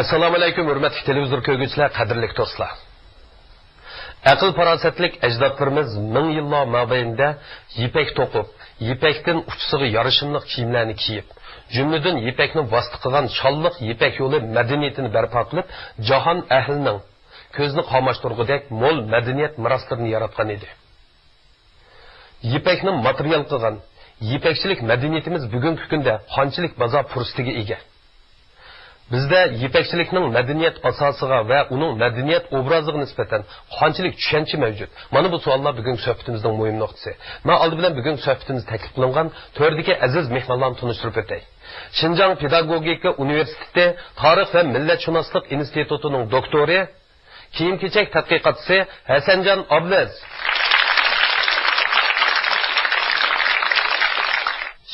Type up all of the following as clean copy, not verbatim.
Assalomu alaykum, hurmatli televizor ko'rguvchilar, qadrli do'stlar. Aql farosatlik ajdodlarimiz ming yillar mobaynida ipak to'qib, ipakdan uchsig'i yarashimliq kiyimlarni kiyib, jumladan ipakni vosita qilgan cholliq ipak yo'li madaniyatini barpo qilib, jahon ahlining ko'zni qamashtirgudek mo'l madaniyat meroslarini yaratgan edi. Ipakni material qilgan ipakchilik madaniyatimiz bugungi kunda qanchalik bozor fursatiga ega. Bizda ipakchilikning madaniyat asosiga va uning madaniyat obraziga nisbatan qanchalik tushuncha mavjud? Mana bu savollar bugungi suhbatimizning muhim nuqtasi. Men oldi bilan bugungi suhbatimiz taklif qilingan to'rdagi aziz mehmonlarni tunishtirib o'tay. Xinjiang Pedagogika universiteti tarix va millatshunoslik institutining doktori, kiyim-kechak tadqiqotchisi Hasanjon Oblaz.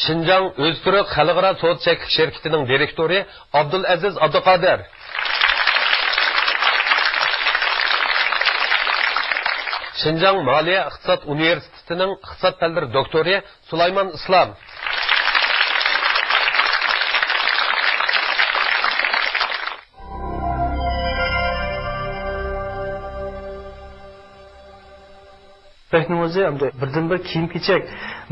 Xinjiang O'zturiq xalqaro so'z cheklik shirkatining direktori Abdulaziz Abduqodir. Xinjiang Moliya iqtisod universitetining iqtisod fanlari doktori Sulaymon Islom. Texnoloji hamda birdan-bir kiyim-kechak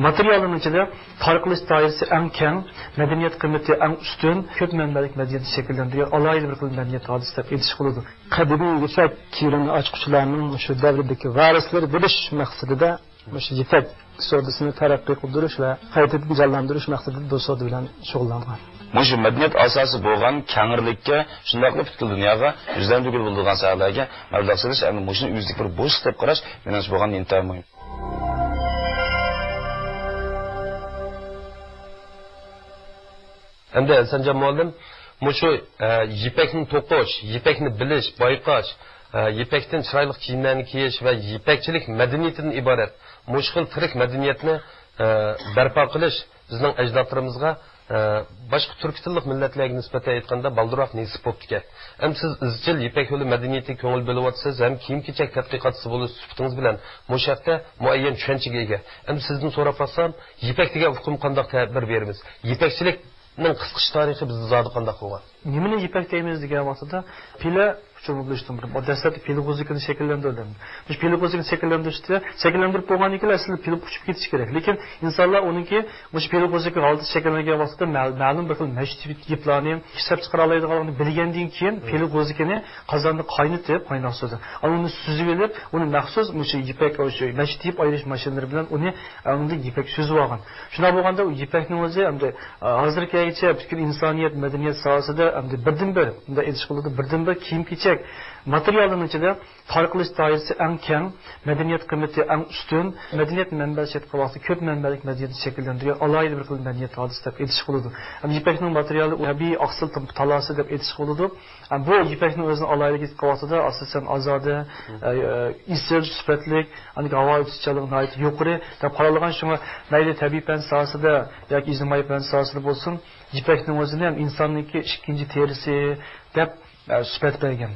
materiallarning ichida tarqalish doirasi eng keng, madaniyat qiymati eng ustun, ko'p manbalik madaniyat shakllantirgan alohida bir madaniyat hodisi deb aytish bo'ladi. Qadimiy ipak kiyimini ochquchilarning shu davrdagi varislari bo'lish maqsadida shu ipak savdosini taraqqiy qildirish va qayta jonlantirish maqsadida bu savdo bilan shug'ullangan. Shu madaniyat asosi bo'lgan kangirlikka, shundaqla butkul dunyoga yuzdan tugul bo'lgan sohalarga mablag' solish, ammo shuni o'zlik bir bo'sh deb qarash menimcha bo'lgan intayin muhim. Endi Hasanjon muallim, shu ipakni to'qish, ipakni bilish, bayqash, ipakdan chiroyli kiyimlarni kiyish va ipakchilik madaniyatidan iborat mushkil tirik madaniyatni barpo qilish bizning ajdodlarimizga boshqa turk tilli millatlarga nisbatan aytganda balduroq nisib bo'libdi. Ham siz izchil ipak yo'li madaniyatiga ko'ngil bo'lyapsiz, ham kiyim-kechak tadqiqotchisi bo'lish sifatingiz bilan mushaqda muayyan tushunchaga ega. Ham sizdan so'rab qolsam, ipak degan hukm qanday ta'bir beramiz? Ipakchilikning qisqacha tarixi bizni zodi qanday qilgan? Nimani ipak deymiz degan vaqtida pila uchun bu dastlabki pedagogikani shakllantirdi. Bu pedagogikani shakllantirib bo'lgandan keyin aslida pil uçib ketish kerak. Lekin insonlar uniki o'sha pedagogika holatda shakllangan vaqtida ma'lum bir xil masjid yiplarni ishlab chiqara oladiganligini bilgandan keyin pedagogikani qozonda qaynatib, qaynatdi. Uni suzib olib, uni maxsus o'sha ipak o'sha masjid yip ayirish mashinalari bilan uni unda ipak suzib olgan. Shuna bo'lganda u ipakning o'zi hamda hozirgacha butun insoniyat madaniyat sohasida hamda birdan-bir bunda aytish qiladi, birdan-bir kiyim-kechak materiallarning ichida tarqalish doirasi eng keng, madaniyat qiymati eng ustun, madaniyat manbasi qilmoqda ko'p manbalik madaniyat shakllantirgan alohida bir xil madaniyat hodisi deb aytish bo'ladi. Ipakning materiali tabiiy oqsil talosi deb aytish bo'ladi. Bu ipakning o'zini alohida qilmoqda asosan ozoda, isil sifatlik, havo o'tishchanligi yuqori deb qaralgan shunga mayli tabiiy fan sohasida yoki ijtimoiy fan sohasida bo'lsin, ipakning o'zini ham insonniki ikkinchi terisi deb sifat bergan.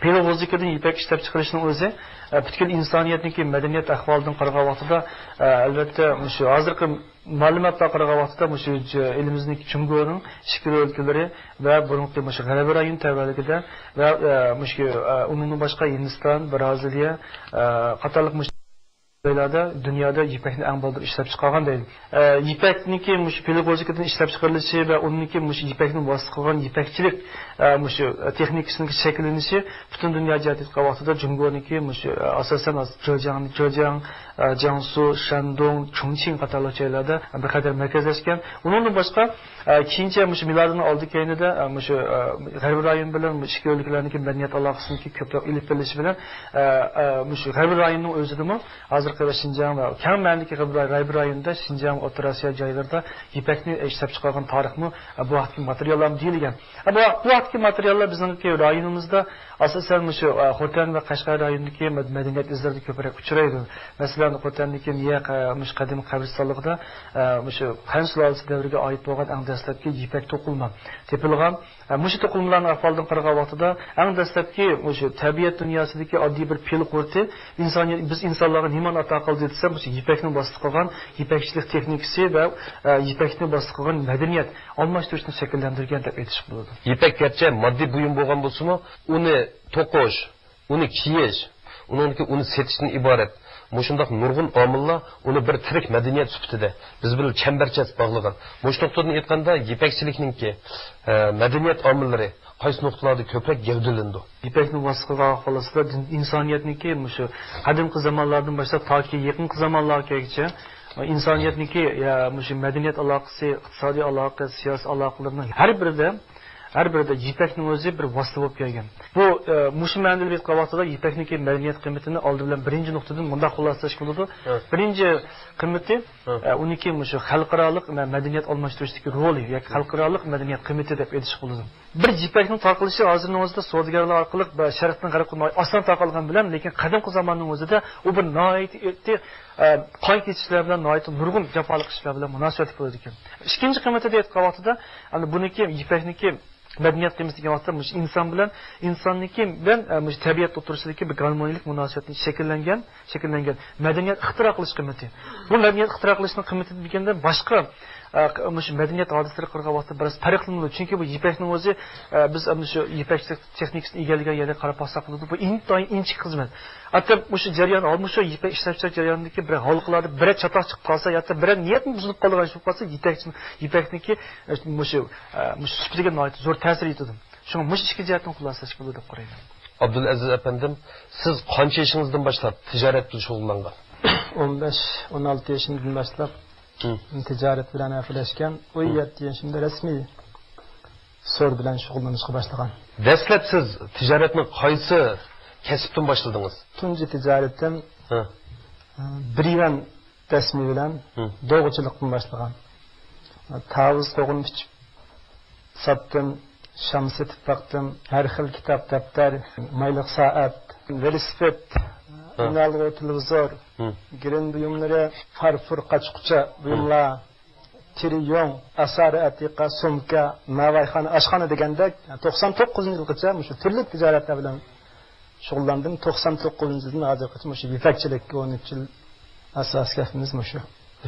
Pedagogikadan ipak ishlab chiqarishning o'zi butkul insoniyatning madaniyat ahvolidan qaragan vaqtida albatta shu hozirgi ma'lumotlar qaragan vaqtida shu elimizning Chungoning ichki o'lkalari va burungi shu G'arbiy rayon tavalligida va shu undan boshqa Hindiston, Braziliya qatorliq dunyoda ipakni eng boy ishlab chiqargan deydi. Ipakniki mush pedagogikadan ishlab chiqarilishi va uniki mush ipakni vosita qilgan ipakchilik mush texnikasining shakllanishi butun dunyo jadid vaqtida Jungoniki mush asosan Zhejiang, Jiangsu, Shandong, Chongqing qatorli joylarda bir qadar markazlashgan. Undan boshqa keyincha mush milodining oldi keyinida mush G'arbiy rayon bilan mush ikki o'lkalarning madaniyat aloqasini ko'proq ilib berish bilan mush G'arbiy rayonning o'zida hozir Xinjiang va keng ma'nodagi G'arbiy rayonda Xinjiang O'rta Osiyo joylarida ipakni ishlab chiqargan tarixmi bu vaqtgi materiallar deyilgan. Bu vaqtgi materiallar bizning rayonimizda asosan shu Xotan va Qashqar rayonidagi madaniyat izlarida ko'proq uchraydi. Masalan, Xotandagi Niya qadim qabristonligida shu Han sulolasi davriga oid bo'lgan eng dastlabki ipak to'qilma tepilgan. Mush to'qilmalarning ahvolidan qaragan vaqtida eng dastlabki shu tabiat dunyosidagi oddiy bir pil qurti insoniyat biz insonlarga nima ato qildi desam, bu ipakni bosib qolgan ipakchilik texnikasi va ipakni bosib qolgan madaniyat almashtirishni shakllantirgan deb aytish bo'ladi. Ipak garchi moddiy buyum bo'lgan bo'lsa-mu, uni to'qish, uni kiyish, uni setishdan iborat. Mushundaq nurg'un omillar uni bir tirik madaniyat sifatida biz bilan chambarchas bog'lagan. Mush nuqtadan aytganda ipakchilikningki madaniyat omillari qaysi nuqtalarda ko'proq gavdalandi? Ipakni bosqiga xolasida insoniyatniki shu qadimgi zamonlardan boshlab toki yaqingi zamonlargacha insoniyatniki shu madaniyat aloqasi, iqtisodiy aloqa, siyosiy aloqalarning har birida ipakning o'zi bir vosita bo'lib kelgan. Bu mush ma'noli aytgan vaqtida ipakniki madaniyat qiymatini oldi bilan birinchi nuqtadan bunda xuloslash bo'ladi. Birinchi qiymati uniki shu xalqaroliq madaniyat almashtirishdagi roli yoki xalqaroliq madaniyat qiymati deb aytish bo'ladi. Bir ipakning taqilishi hozirning o'zida savdogarlar orqali sharqdan g'arbga oson taqilgan bilan, lekin qadimgi zamonning o'zida u bir noyatli qoy ketishlar bilan noyat nurg'un jafoliq ishlar bilan munosabat bo'ladi ekan. Ikkinchi qiymati deb aytgan vaqtida buniki ipakniki madaniyat qiymati degan vaqtda inson bilan insonniki bilan tabiat o'tirisidagi bir garmoniylik munosabatni shakllangan madaniyat ixtiro qilish qiymati. Bu madaniyat ixtiro qilishning qiymati deganda boshqa madaniyat hodisalari qilgan vaqtda biroz farqlanadi. Chunki bu ipakning o'zi biz shu ipakchilik texnikasini egallagan yerga qarab olsak bo'ladi. Bu intoyin inchik xizmat. Hatto shu jarayon olmush ipak ishlab chiqarish jarayonidagi bir halqalarda bir chatoq chiqib qolsa yoki bir niyat buzilib qolgan shu bo'lsa ipakniki shu sifatiga noit zo'r ta'sir etadi. Shunga mush ikki jihatdan xuloslash bo'ladi deb qarayman. Abdulaziz apandim, siz qancha yoshingizdan boshlab tijorat bilan shug'ullangan? 15-16 yoshimdan boshlab tijorat bilan aflashgan, 17 yoshimda rasmiy so'r bilan shug'ullanishga boshlagan. Dastlab siz tijoratni qaysi kasbdan boshladingiz? Tunji tijoratim biryan tasmi bilan do'g'chilikdan boshlagan. Tavuz qo'g'in bichib satdim, sham setib baqdim, har xil kitob, daftar, mayliq soat, velosiped, nalg'o televizor, girin buyumlari, farfur qochqucha buyumlar, tiriyon, asar atiqa, sumka, mavayxona, oshxona degandek 99-yilgacha shu turli tijoratlar bilan shug'ullandim. 99-yildan hozirgacha shu ipakchilikka 13 yil asos kasbimiz shu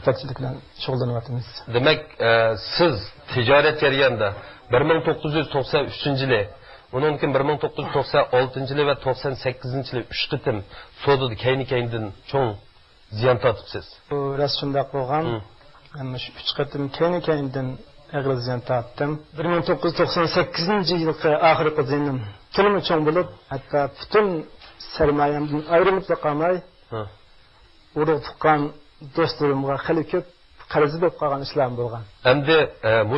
ipakchilik bilan shug'ullanyapmiz. Demak, siz tijorat jarayonida 1993-yili, undan keyin 1996-yili va 98-yili 3 qitim savdoda kayni-kaynidan cho'ng ziyon tortibsiz. Bu rost shunday bo'lgan. Ammo shu 3 qitim kayni-kaynidan og'ir ziyon tortdim. 1998-yilgi oxirgi ziyonim kelimi cho'ng bo'lib, hatto butun sarmoyamdan ayrilib qolmay, urug' tuqqan do'stlarimga xali ko'p qarzi bo'lib qolgan ishlar bo'lgan. Endi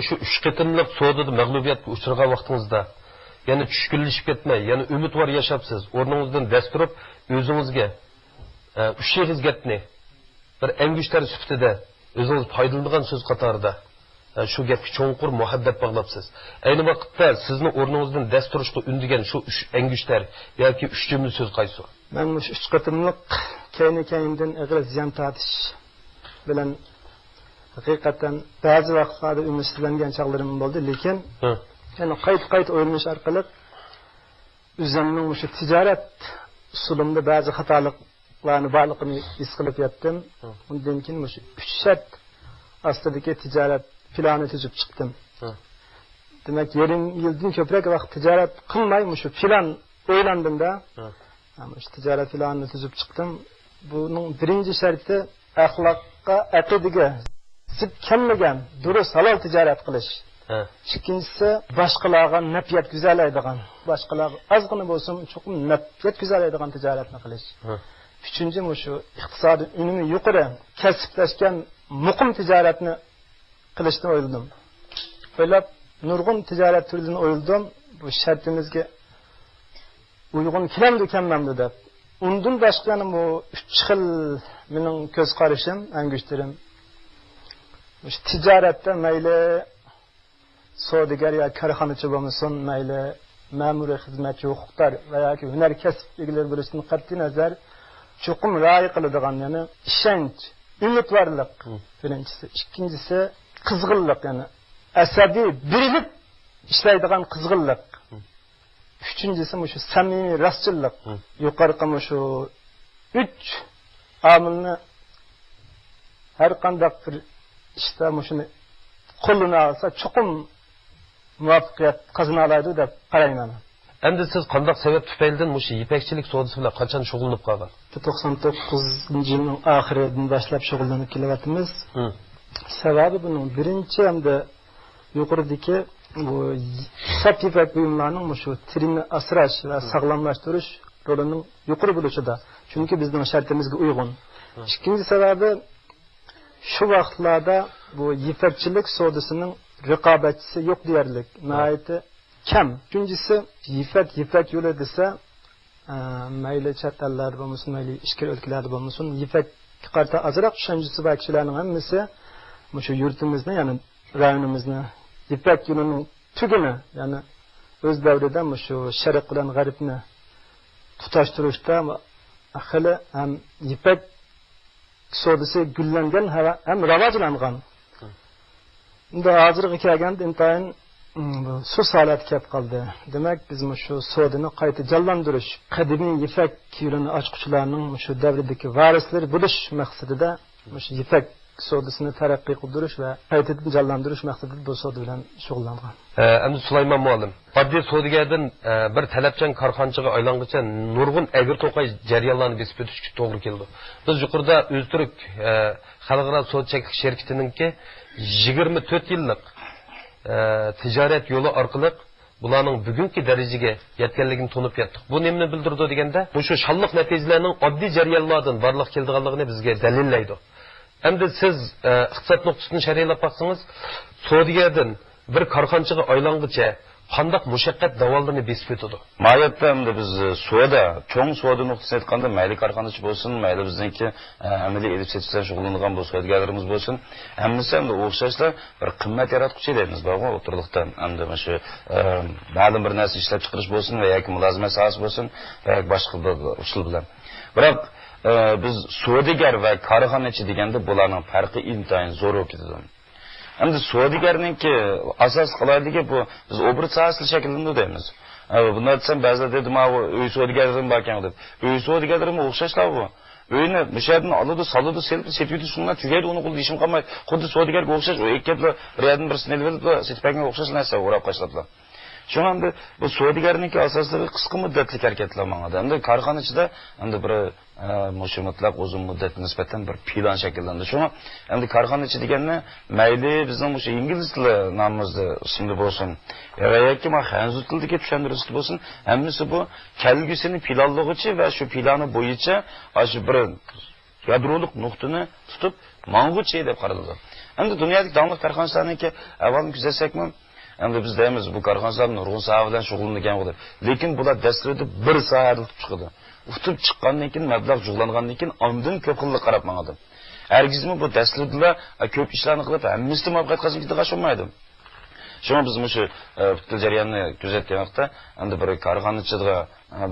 shu 3 qitimlik savdoda mag'lubiyatga uchragan vaqtingizda, yana tushkunlashib ketmay, yana umidvor yashapsiz. O'rningizdan dast turib, o'zingizga 3 yig'iz gapni bir angushtar sifatida o'zingiz foydalangan so'z qatorida shu gapga cho'nqur muhabbat bog'labsiz. Ayni vaqtda sizni o'rningizdan dast turishga undigan shu 3 angushtar yoki 3 jumla so'z qaysi? Men shu 3 qitimlik kayni-kayndan og'ir ziyon tortish bilan haqiqatan ba'zi vaqtlarda umidsizlangan chog'larim bo'ldi, lekin yana qayta o'ylanish orqali o'zimning shu tijorat usulimda ba'zi xatoliklarni borligini his qilib yetdim. Undan keyin shu 3 shart ostidagi tijorat planini tuzib chiqdim. Demak, yarim yildan ko'proq vaqt tijorat qilmay shu plan o'ylandimda. Shu tijorat planini tuzib chiqdim. Buning birinchi sharti axloqqa, aqidaga zid kelmagan, durust halol tijorat qilish. Ikkinchisi boshqalarga naf yetkazoladigan, boshqalarga ozgina bo'lsin chuqur naf yetkazoladigan tijoratni qilish. Uchinchi shu iqtisodiy unumi yuqori kasblashgan muqim tijoratni qilishni o'yladim. O'ylab nurg'un tijorat turidan o'yladim. Bu shartimizga uyg'un kelamdi deb. Undan boshqa bu 3 xil mening ko'z qarashim, angushtarim. Shu tijoratda mayli savdogar yoki korxonachi bo'lmasin, mayli ma'muriy xizmatchi, huquqdor va yoki hunar kasb egalari bo'lishidan qat'iy nazar chuqur rioya qiladigan, ya'ni ishonch, umidvorlik birinchisi. Ikkinchisi qizg'inlik, ya'ni asabiy birilib ishlaydigan qizg'inlik. Uchinchisi shu samimiy rostchilik. Yuqorqi shu 3 amilni har qanday bir ishda shuni qo'lini olsa chuqur muvaffaqiyat qozona oladi deb qarayman. Endi siz qanday sabab tufaylidan mush yipakchilik savdosi bilan qachon shug'ullanib qolgan? 99-yilning oxiridan boshlab shug'ullanib kelyapmiz. Sababi buning birinchi hamda yuqoridagi bu sap ipak buyumlarning shu tirini asrash va sog'lomlashtirish rolining yuqori bo'lishida. Chunki bizning shartimizga uyg'un. Ikkinchi sababi shu vaqtlarda bu yipakchilik savdosining raqobatchisi yo'q deyarlik. Nihoyatda kam. Uchinchisi yipak yo'li desa mayli chet ellar bo'lmasin, mayli ichki o'lkalarda bo'lmasin, yipak qarta azroq tushunchisi bor kishilarning hammasi shu yurtimizni, ya'ni rayonimizni yipak yo'lining tugini, ya'ni o'z davrida shu sharq bilan g'arbni tutashtirishda ahli ham yipak savdosi gullangan ham rivojlangan. Unda hozirgi kelganda intayin sus holat kelib qoldi. Demak, biz shu savdoni qayta jonlantirish, qadimiy yipak yo'lini ochquchilarning shu davridagi varislari bo'lish maqsadida shu yipak savdosini taraqqiy qildirish va qaytadan jonlantirish maqsadida bu savdo bilan shug'ullangan. Endi Sulaymon muallim, oddiy savdogardan bir talabchan korxonchiga aylanguncha nurg'un agir to'qay jarayonlarni besib o'tishga to'g'ri keldi. Biz yuqorida O'zturk xalqaro savdo cheklik shirkatiningki 24 yillik tijorat yo'li orqali bularning bugungi darajaga yetganligini to'nib ketdik. Bu nimani bildirdi deganda, bu shu shalliq natijalarning oddiy jarayonlardan barliq keldiganligini bizga dalillaydi. Endi siz iqtisod nuqtasidan sharhlab baksangiz, savdogardan bir korxonchiga aylanguncha qanday mushaqqat davollarni besib o'tadi? Mayatda endi biz savdo, cho'ng savdo nuqtasida aytganda, mayli korxonachi bo'lsin, mayli bizniki amaliy elib setishdan shug'ullangan bu savdogarlarimiz bo'lsin, hammasi endi o'xshashlar bir qimmat yaratuvchi deymiz, bor-ku, o'tirliqdan. Endi shu ma'lum bir narsa ishlab chiqarish bo'lsin va yoki mulozimat sohasi bo'lsin, va boshqa usul bilan. Biroq biz savdogar va korxonachi deganda bularning farqi intayin zo'r bo'lib ketadi. Endi savdogarningki asos qiladigi bu biz obrat sohasini shakllantirib deymiz. Buni aytsam ba'zida dedim, uy savdogarlarim bor ekan deb. Uy savdogarlarim o'xshashlar bu. Uyni mushadan oladi, soladi, sepyudi, shundan tugaydi, uni qo'lda ishim qolmaydi. Xuddi savdogarga o'xshash, u ikkitlar riyadning birisini elib, setpakga o'xshash narsa o'rab qashlablar. Shunda bu savdogarningki asoslari qisqa muddatli harakatlar ma'noda. Endi korxonachida endi bir mushu mutlaq uzun muddat nisbatan bir plan shakllandi. Shuna endi korxonachi deganni mayli bizning mushu ingliz tili nomimizda ismli bo'lsin, yoki xanzur tilidagi tushuntirishli bo'lsin, hammasi bu kelgusini planlovchi va shu plani bo'yicha shu bir yadrolik nuqtani tutib ma'ng'uchi deb qaraladi. Endi dunyodagi davlat korxonalarniki avval kuzatsakmi, endi biz deymiz bu korxonalar nurg'un soha bilan shug'ullangan deb. Lekin bular dastlabda bir sohada tutib chiqadi. Utib chiqqandan keyin mablag' jug'langandan keyin ondan ko'p xillik qarab mangadi. Hargizmi bu dastlabda ko'p ishlarni qilib, hammasini muvaffaqiyat qozonishga qasholmaydi. Shuna biz shu bitta jarayonni kuzatgan vaqtda endi bir korxonachiga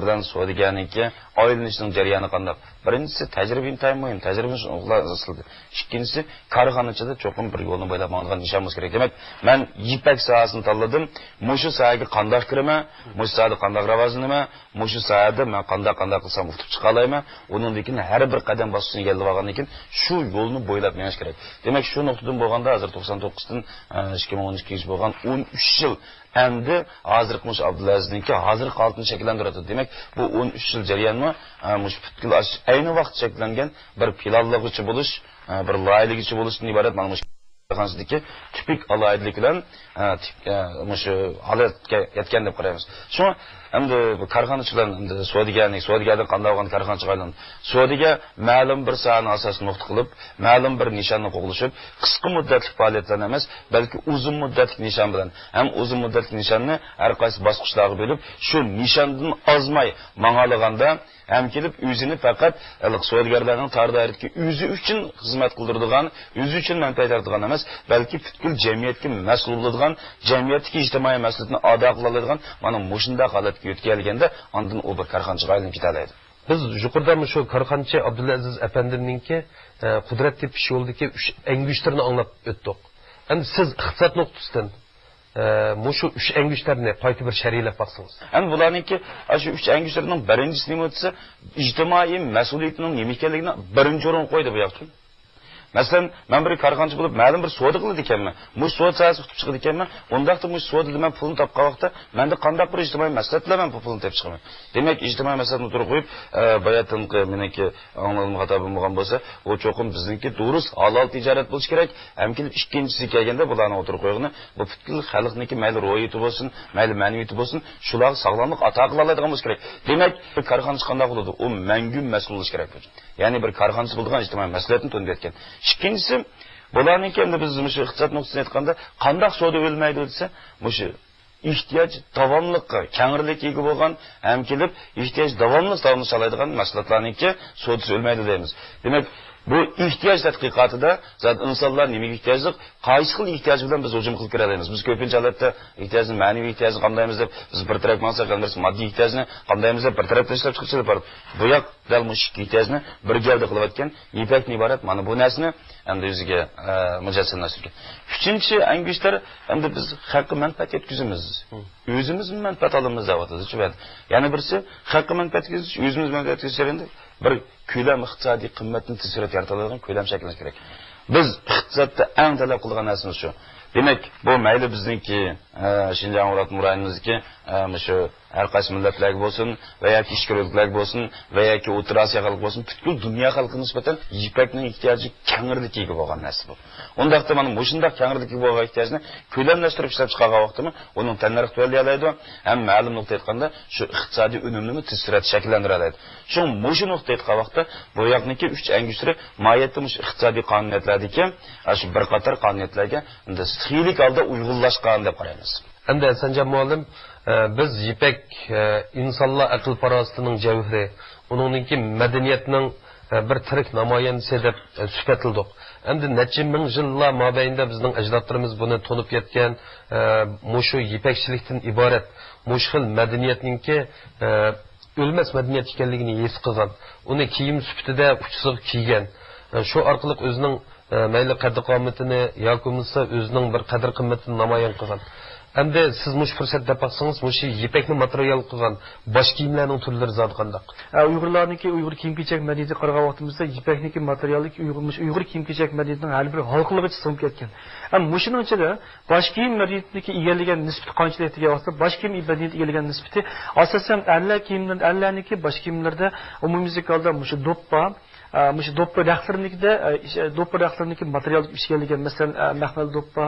bilan savdogarniki oylanishning jarayoni qanday? Birinchisi tajriba intayin muhim, tajriba uqlasizdi. Ikkinchisi korxonachida cho'qim bir yo'lni bo'ylab mang'an nishonimiz kerak. Demak, men yipak sohasini tanladim. Mushu sohaga qanday kiraman, mushu sohada qanday rivojlanaman, mushu sohada men qanday qilsam utib chiqa olayman. Undan keyin har bir qadam bosishni kelib olgandan keyin shu yo'lni bo'ylab menish kerak. Demak, shu nuqtadan bo'lganda hozir 99 dan 2012 bo'lgan 13 yil endi hozirgi mush Abdulazizniki hozirgi holatini shakllantiradi. Demak, bu 13 yil jarayonni mush butkul ayni vaqt shakllangan bir planlovchi bo'lish, bir loyihachi bo'lishdan iborat. Mana mush korxonachilikka tipik alohidlik bilan mush holatga yetgan deb qaraymiz. Shuna endi korxonachilar endi savdogardan qanday bo'lgan korxonachiga aylandi. Savdoga ma'lum bir sohani asos nuqta qilib, ma'lum bir nishonni qo'g'lishib, qisqa muddatli faoliyatlarni emas, balki uzun muddatli nishon bilan, ham uzun muddatli nishonni har qaysi bosqichlarga bo'lib, shu nishondan ozmay mang'alaganda ham kelib o'zini faqat savdogarlarning tardoiridagi o'zi uchun xizmat qildiradigan, o'zi uchun manfaat yaratadigan emas, balki butkul jamiyatga mas'ul bo'ladigan, jamiyatdagi ijtimoiy mas'uliyatni ado qila oladigan mana mushunda holatga yetganliganda ondan u bir korxonachiga aylanib ketadi. Biz yuqorida shu korxonchi Abdulaziz apandimningki qudrat tepish yo'lidagi eng güchlarini anglab o'tdik. Endi siz iqtisod nuqtasidan Mushu 3 engishlarni qayta bir sharhlab baqsangiz. Endi bularningki shu 3 engishlarning birinchisi nima desa, ijtimoiy mas'uliyatning nima ekanligini birinchi o'rin qo'ydi bu yoqda. Masalan, men bir korxonachi bo'lib, ma'lum bir savdo qiladi ekanman. Bu savdo sohasi tutib chiqadi ekanman. Ondaqda bu savdoda men pulni topgan vaqtda, menda qanday bir ijtimoiy mas'uliyatlar men pulni topib chiqaman. Demak, ijtimoiy mas'uliyatni turib qo'yib, bayatınki meniki anglag'im xato bo'lmagan bo'lsa, u cho'qim bizningki durust halol tijorat bo'lish kerak. Hamki ikkinchisi kelganda bularni o'tirib qo'yg'ini, bu butkul xalqniki mayli ro'yiti bo'lsin, mayli ma'naviyati bo'lsin, shular sog'lomlik ato qila oladigan bo'lish kerak. Demak, bir korxonachi qanday bo'ladi? U mangu mas'ul bo'lish kerak. Ya'ni bir korxonachi bo'lgan ijtimoiy mas'uliyatni to'nib yetgan. İkincisi, bularninki endi biz mushu iqtisod nuqtasidan aytganda, qanday savdo o'lmaydi desa, mushu ehtiyoj davomliqqa, kengirlikka ega bo'lgan, ham kelib ehtiyoj davomli savdo solaydigan mahsulotlarningki savdosi o'lmaydi deymiz. Demak, bu ehtiyoj tadqiqotida zot insonlar nimaga ehtiyojli, qaysi xil ehtiyoj bilan biz hujum qilib kiramiz. Biz ko'pincha holatda ehtiyojni ma'naviy ehtiyojni qandaymiz deb biz bir taraf maqsad qilamiz, moddiy ehtiyojni qandaymiz deb bir tarafdan ishlab chiqishimiz bor. Bu yoq dal mushuk ehtiyojni bir gavda qilayotgan ipakni iborat mana bu narsani endi o'ziga mujassamlashtirgan. Uchinchi angishlar endi biz haqqi manfaat yetkazamiz. O'zimiz manfaat olamiz deyapti. Yana birisi haqqi manfaat yetkazish, o'zimiz manfaat yetkazishda bir ko'lam iqtisodiy qimmatni tezroq yaratadigan ko'lam shakllanishi kerak. Biz iqtisodda eng talab qilgan narsamiz shu. Demak, bu mayli bizningki Shinjang viloyat murayimizniki shu har qaysi millatlar bo'lsin, va yoki ishchilar bo'lsin, va yoki O'rta Osiyo xalqi bo'lsin, butkul dunyo xalqiga nisbatan ipakning ehtiyoji kengirligiga bo'lgan narsa bu. Undaqda mana mushundaq kengirligiga bo'lgan ehtiyojni ko'lamlashtirib ishlab chiqargan vaqtimi, uning tanlarni to'layoladi, ham ma'lum nuqta aytganda shu iqtisodiy unumni tezroq shakllantiradi. Shu mushu nuqta aytgan vaqtda bu yoqniki 3 angishri moyatda mush iqtisodiy qonuniyatlardagi shu bir qator qonuniyatlarga unda sixiylik holda uyg'unlashgan deb qaraymiz. Endi Sanjay muallim, biz ipak insonlar aql farosatining javhari, uningki madaniyatning bir tirik namoyandasi deb sifatildik. Endi necha ming yillar mobaynida bizning ajdodlarimiz buni to'nib ketgan, mushu ipakchilikdan iborat mushxil madaniyatningki o'lmas madaniyat ekanligini his qilgan. Uni kiyim sifatida uchiq kiygan. Shu orqali o'zining mayli qadr qomatini yoki bo'lmasa o'zining bir qadr qimmatini namoyon qilgan. Endi siz mush fursatda baqsangiz, mushi ipakni material qilgan bosh kiyimlarning turlari zot qandaq? Uyg'urlarniki Uyg'ur kiyim-kechak madaniyati qaragan vaqtimizda ipakniki materiallik Uyg'ur kiyim-kechak madaniyatining har bir halqalariga sig'ib ketgan. Ham mushining ichida bosh kiyim madaniyatniki egallagan nisbati qanchalik degan vaqtda bosh kiyim madaniyati egallagan nisbati asosan erlar kiyimlar, erlarniki bosh kiyimlarda umumiy holda mushi do'ppa mush do'ppa raqlarniki material ishlangan, masalan, mahmal do'ppa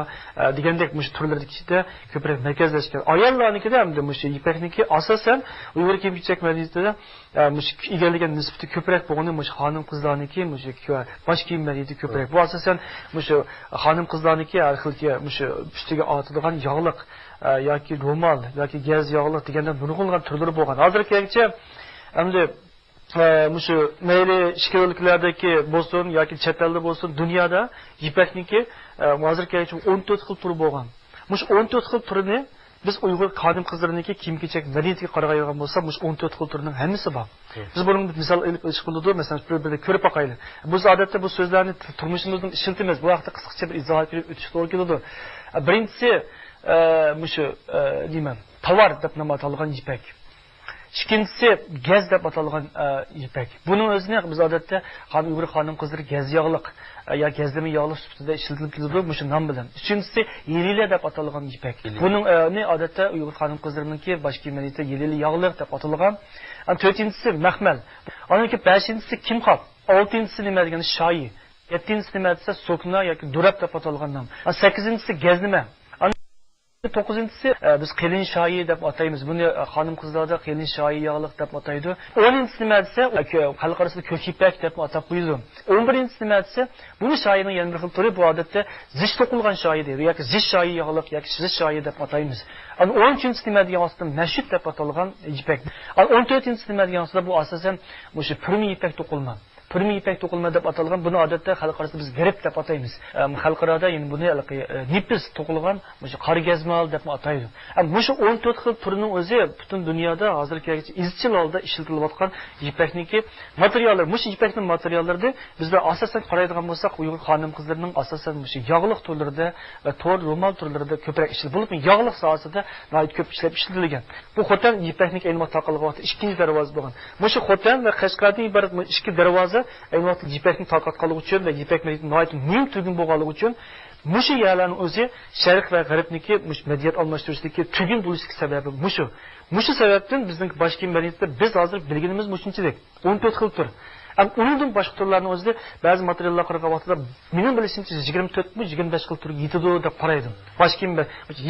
degandek mush turlardagi ichida ko'proq markazlashgan. Ayollarnikida ham mush ipakniki asosan Uyg'ur kiyim-kechak madaniyatida mush egallagan nisbati ko'proq bo'lgani mush xonim qizlarniki mush bosh kiyim madaniyati ko'proq. Bu asosan mush xonim qizlarniki har xil mush ustiga otadigan yog'liq yoki ro'mol yoki gaz yog'liq deganda nurg'unlar turlari bo'lgan. Hozirgacha endi mushu mayli ishkiliklardagi bo'lsin yoki chet elda bo'lsin, dunyoda ipakniki hozirgacha 14 xil turi bo'lgan. Mush 14 xil turini biz Uyg'ur xonim qizlariniki kiyim-kechak madaniyatiga qaragan bo'lsa, mush 14 xil turining hammasi bor. Biz buning misol ilib chiqildi, masalan, bir ko'rib boqaylik. Biz odatda bu so'zlarni turmushimizda ishiltimiz. Bu vaqtda qisqacha bir izohat berib o'tish to'g'ri keladi. Birinchisi mushu nima? Tovar deb nom atalgan ipak. İkincisi gaz deb atalgan ipak. Buning o'zini biz odatda Uyg'ur xonim qizlar gaz yog'liq ya gazlama yog'liq sifatida ishlatilib keladi mushu nom bilan. Uchinchisi yelila deb atalgan ipak. Buning ne odatda Uyg'ur xonim qizlarningki bosh kiyimlarida yelili yog'liq deb atalgan. To'rtinchisi mahmal. Oniki beshinchisi kimqop. Oltinchisi nima degani shoyi. Yettinchisi nima desa sokna yoki durab deb atalgan nom. Sakkizinchisi gazlama. To'qqizinchisi biz qilin shoyi deb ataymiz. Buni xonim qizlarda qilin shoyi yog'liq deb ataydi. 10-inchisi nima desa, xalq orasida ko'k ipak deb atab qo'ydi. 11-inchisi nima desa, buni shoyining yana bir xil turi, bu odatda zich to'qilgan shoyi deydi yoki zich shoyi yog'liq yoki zich shoyi deb ataymiz. 13-inchisi nima degan vaqtda mashhud deb atalgan ipak. 14-inchisi nima degan vaqtda bu asosan o'sha purmi ipak to'qilma. purmi ipak to'qilma deb atalgan. Buni odatda xalq orasida biz grip deb ataymiz. Xalqarada endi buni nipis to'qilgan, o'sha qargazmal deb ataydi. O'sha 14 xil turining o'zi butun dunyoda hozirgacha izchil holda ishlatilayotgan ipakniki materiallar. O'sha ipakning materiallarida bizlar asosan qaraydigan bo'lsak, Uyg'ur xonim qizlarining asosan o'sha yog'liq turlarida va to'r ro'mol turlarida ko'proq ishlatilib, yog'liq sohasida ko'p ishlatilgan. Bu xotan ipaknik ayni taqilgan ikkinchi darvoza bo'lgan. O'sha xotan va Qashqardan iborat ikki darvoza ayni ipakni tarqatganligi uchun va ipakni muhim tugun bo'lganligi uchun mushu yerlarning o'zi sharq va g'arbniki madaniyat almashtirishlikka tugun bo'lishligi sababi mushu. Mushu sababdan bizning boshqa madaniyatda biz hozir bilganimiz mushunchalik 14 xil tur. Undan boshqa turlarning o'zida ba'zi materiallar qaragan vaqtida mening bilishimcha 24-25 xil tur yetadi deb qaraydim. Boshqa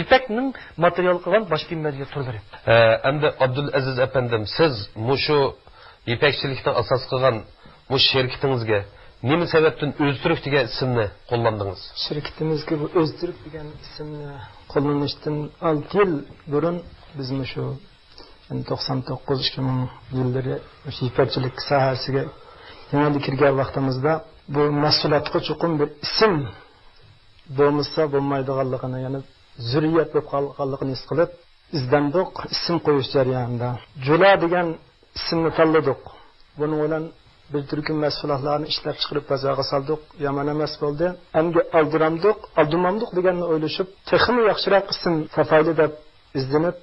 ipakning material qilgan boshqa madaniyat turlari. Endi Abdulaziz apandim, siz mushu ipakchilikni asos qilgan bu şirketingizga nima sababdan O'ztürk degan ismni qo'llandingiz? Şirketimizga bu O'ztürk degan ismni qo'llanishdan 6 yil burun biz shu 99-2000 yillari o'sha ipakchilik sohasiga yangi kirgan vaqtimizda bu mas'uliyatga chuqur bir ism bo'lmasa bo'lmaydiganligini, ya'ni zurriyat bo'lib qolganligini his qilib izlandik, ism qo'yish jarayonida. Jula degan ismni tanladik. Buning bilan biz turkum mas'uliyatlarni ishlab chiqarib bozorga soldik. Yomon emas bo'ldi. Endi aldimamdik deganni o'ylashib, texnik yaxshiroq ism topayli deb izlanib,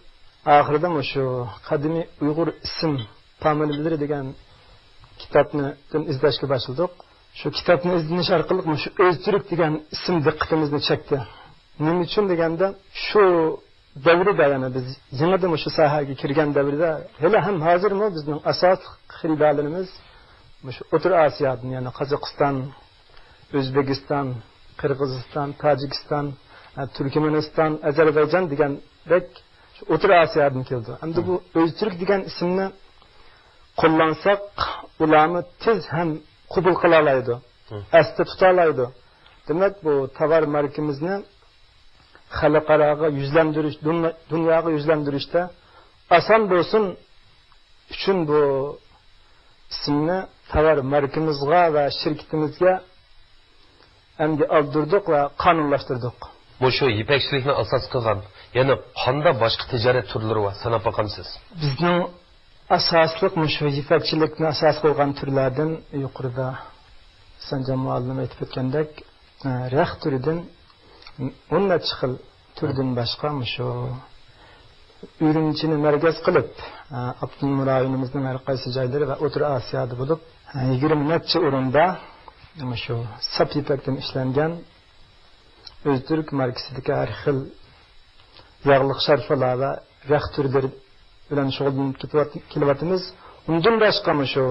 oxirida shu qadimiy Uyg'ur ism familiyalari degan kitobni izlashga boshladik. Shu kitobni izlanish orqali shu O'ztürk degan ism diqqatimizni chekdi. Nima uchun deganda shu davrda, ya'ni biz yanada shu sohaga kirgan davrda, hali ham hozirmi bizning asos xiridalarimiz shu O'rta Osiyodan, ya'ni Qozog'iston, O'zbekiston, Qirg'iziston, Tojikiston, Turkmaniston, Ozarbayjon degandek shu O'rta Osiyodan keldi. Endi bu O'ztürk degan ismni qo'llansak, ularni tez ham qabul qila oladi, asli tuta oladi. Demak, bu tovar markamizni xalqaro yuzlantirish, dunyoga yuzlantirishda oson bo'lsin uchun bu ismni tovar markamizga va shirkatimizga endi oldirdik va qonunlashtirdik. Bu shu ipakchilikni asos qilgan, ya'ni qanda boshqa tijorat turlari va sanab boqamsiz? Bizning asosliq shu ipakchilikni asos qilgan turlardan yuqorida Sanjam muallim aytib o'tgandek, raq turidan 10 xil turdan boshqa shu Ürümchini markaz qilib, Abdulmur rayonimizning har qaysi joylari va O'rta Osiyoda bo'lib, 20 necha o'rinda shu sap ipakdan ishlangan O'ztürk markasidagi har xil yog'liq sharfalar va raq turlari bilan shug'ullanib kelyapmiz. Undan boshqa shu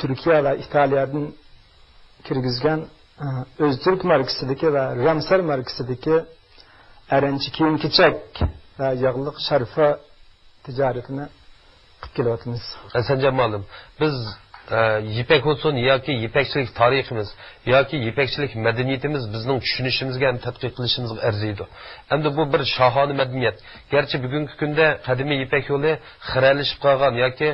Turkiya va Italiyadan kirgizgan O'ztürk markasidagi va Ramsar markasidagi aranchi kiyim-kechak va yog'liq sharfa tijoratini qilib kelyapmiz. Sanjam muallim, biz ipak olsun yoki ipakchilik tariximiz yoki ipakchilik madaniyatimiz bizning tushunishimizga ham tadqiq qilishimizga arziydi. Endi bu bir shohona madaniyat. Garchi bugungi kunda qadimiy ipak yo'li xiralashib qolgan yoki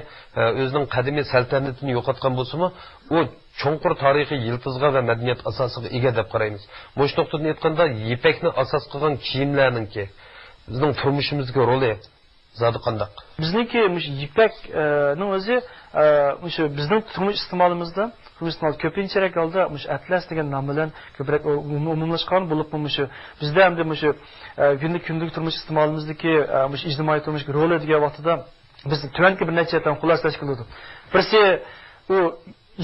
o'zining qadimiy saltanatini yo'qotgan bo'lsa-mu, u cho'nqur tarixiy yiltizga va madaniyat asosiga ega deb qaraymiz. Bo'sh nuqtadan aytganda, ipakni asos qilgan kiyimlarningki bizning turmushimizga roli zodi qandaq? Bizniki ipakning o'zi o'sha bizning turmush iste'molimizda ko'pinchalik holda atlas degan nom bilan ko'proq umumlashgan bo'lib, bizda ham kunlik turmush iste'molimizdagi ijtimoiy turmushga roli degan vaqtida biz tuvanki bir nechadan xuloslash qildik. Birisi u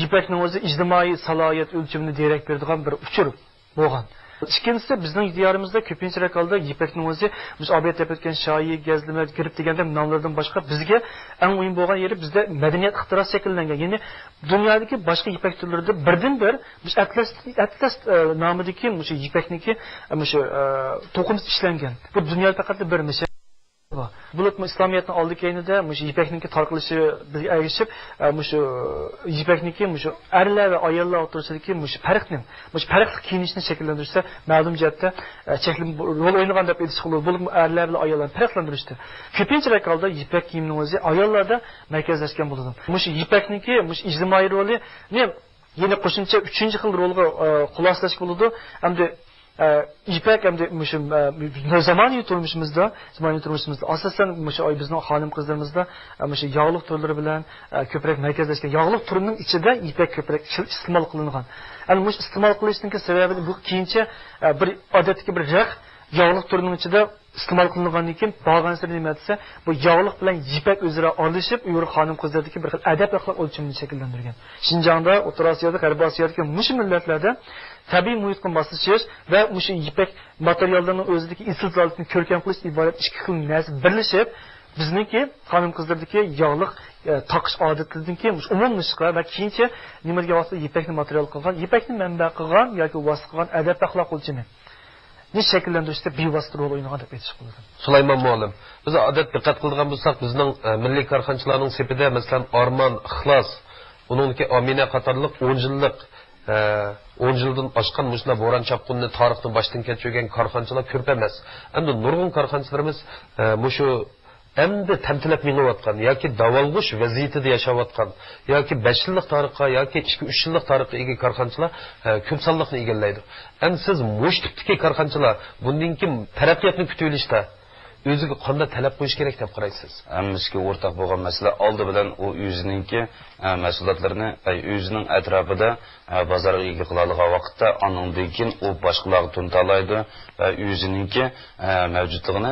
ipakning o'zi ijtimoiy salohiyat o'lchamini derak beradigan bir uchur bo'lgan. Ikkinchisi bizning diyorimizda ko'pinchalik holda ipakning o'zi obiyat deb o'tgan shoyi, gazlama, girib deganda nomlardan boshqa bizga eng muhim bo'lgan yeri bizda madaniyat ixtirosi shakllangan. Ya'ni dunyodagi boshqa ipak turlarida birdan-bir atlas nomidagi ipakniki to'qimsiz ishlangan. Bu dunyoda faqat bir Bulut İslamiyet'in aldık yayınında ipakniki tarqılışı bizga erişib, ipakniki erler ve ayollar o'rtasidagi farqni, farqli kiyinishni shakllantirishda ma'lum jihatda rol o'ynagan deb aytish qilib, bu erlar va ayollarni farqlantirishdi. Ko'pincha holda ipak kiyimning o'zi ayollarda markazlashgan bo'ladi. Ipakniki ijtimoiy roli yine qo'shimcha 3-xil rolga xuloslash bo'ladi. Hamda ipak hamda zamoniy turmushimizda asosan bizning xonim qizlarimizda yog'liq turlari bilan ko'proq markazlashgan yog'liq turining ichida ipak ko'proq iste'mol qilingan. Ana bu iste'mol qilishning sababi bu keyincha bir odatdagi bir raq yog'liq turining ichida iste'mol qilingandan keyin bo'lgansiz nima desa bu yog'liq bilan ipak o'zaro olishib uyg'ur xonim qizlardagi bir xil adab axloq o'lchamini shakllantirgan. Shinjongda, O'rta Osiyoda, G'arbiy Osiyodagi mush millatlarda tabiiy muhitga moslashish va mush ipak materiallarning o'zidagi insil zolatini ko'rkam qilish iborat ikki xil narsa birlashib bizniki xonim qizlardagi yog'liq taqish odatidan keyin umumlashgan va keyincha nimaga vosita ipakni material qilgan, ipakni manba qilgan yoki vosita qilgan adab axloq o'lchami ne shakllantirishda bevosita rol o'ynagan deb aytish mumkin. Sulaymon muallim, biz odat diqqat qilgan bo'lsak, bizning milliy korxonchilarning sepida masalan Arman, Ixlos, uningki Amina qatorliq 10 yildan oshgan mushlar bo'ron chapqunni tarixni boshdan kechirgan korxonchilar ko'p emas. Endi nurg'un korxonchilarimiz mushu endi tamtilab mengayotgan yoki davolg'ish vaziyatida yashayotgan yoki 5 yillik tarixga yoki 2-3 yillik tarixga ega korxonchilar ko'p sonliqni egallaydi. Endi siz mush tipdagi korxonchilar bundan keyin taraqqiyotni kutib o'ziga qanday talab qo'yish kerak deb qaraysiz? Hammasiga o'rtaq bo'lgan masala oldi bilan u o'zininki mas'uliyatlarini o'zining atrofida bozorga ega qila olgan vaqtda andan keyin u boshqalarga tuntalaydi va o'zininki mavjudligini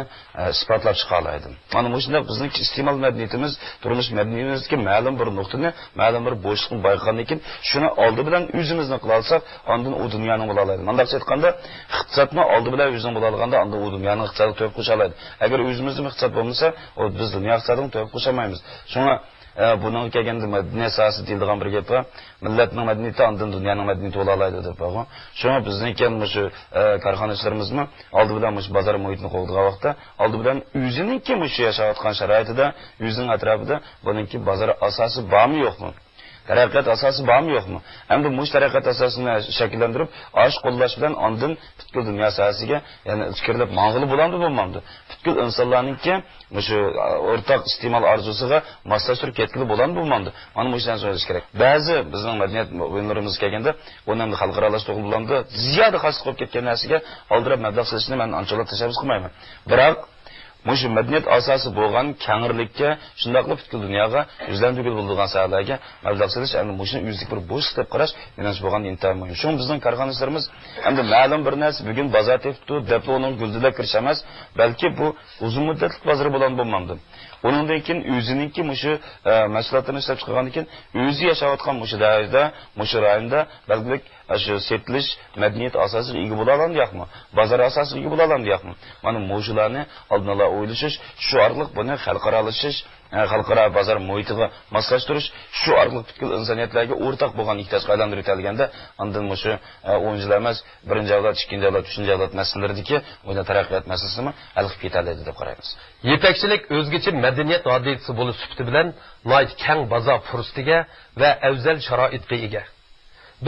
isbotlab chiqa oladi. Mana bu shunday bizning iste'mol madaniyatimiz, turmush madaniyatimizga ma'lum bir nuqtani, ma'lum bir bo'shliqni bayqagandan keyin shuni oldi bilan o'zimizni qila olsak, ondan u dunyoni bo'la oladi. Mundaqcha aytganda, iqtisodni oldi bilan o'zini bo'la olganda, ondan u dunyoni iqtisodiga to'p qo'sha oladi. Agar o'zimizning iqtisod bo'lmasa, o biz dunyo iqtisodiga to'p qo'sha olmaymiz. Shunga bunun kelganda madaniyat sohasi deyilgan bir gap bor. Millatning madaniyati ondan dunyoning madaniyati bo'la oladi deb qo'ygan. Shunga bizniki shu korxonachilarimizmi oldi bilan shu bozor muhitini qo'ldigan vaqtda oldi bilan o'zininki shu yashayotgan sharoitida, o'zining atrofida buningki bozor asosi bormi yo'qmi? Taraqqiyot asosi bormi yo'qmi? Endi mush taraqqiyot asosini shakllantirib, osh qo'llash bilan ondan butkul dunyo sohasiga, ya'ni ichkirilib ma'qul bo'lamdi bo'lmamdi. Butkul insonlarningki shu o'rtaq iste'mol orzusiga moslashtirib ketgili bo'lamdi bo'lmamdi. Mana bu ishlarni so'rash kerak. Ba'zi bizning madaniyat o'yinlarimiz kelganda, o'namda xalqaralashtirib bo'ldi, ziyoda xos qilib ketgan narsaga oldirab mablag' solishni men anchalar tashabbus qilmayman. Biroq Muşu medeniyet asası boğan kengirlikke şundaqlı butkul dunyoga yüzlendirgil bo'lgan sohalarga mablag' solish endi muşuni yüzlik bir bo'sh deb qarash menimcha bo'lgan intayin muhim. Shu bizning korxonachilarimiz endi ma'lum bir narsa bugun bozor tepdi deb uning guldida kirish emas, balki bu uzun muddatli bozor bo'lan bo'lmamdi. Onundan keyin o'zininki muşu mahsulotlarni ishlab chiqargandan keyin o'zi yashayotgan muşu dairada, muşu rayonda balki shu setilish madaniyat asosiga ega bo'la oladi yo'qmi? Bozor asosiga ega bo'la oladi yo'qmi? Mana muşularni oldin ola o'ylashish, shu orqali buni xalqaralashish, xalqaro bozor muhitiga moslashtirish, shu orqali butkul insoniyatlarga o'rtaq bo'lgan ehtiyojga aylantirib o'tilganda, undan shu o'yinchilar emas, birinchi avlod, ikkinchi avlod, uchinchi avlod masalalaridagi o'yna taraqqiyot masalasini hal qilib ketadi deb qaraymiz. Yepakchilik o'zgacha madaniyat hodisasi bo'lish sifati bilan noyat keng bozor fursatiga va afzal sharoitga ega.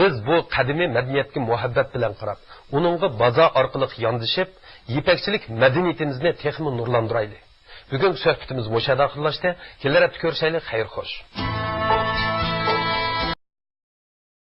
Biz bu qadimiy madaniyatga muhabbat bilan qarab, uningga bozor orqali yondashib, yepakchilik madaniyatimizni texnik nurlantiraylik. Bugungi suhbatimiz mushada oxirlashdi. Kellar hafta ko'rishaylik, xayr xo'sh.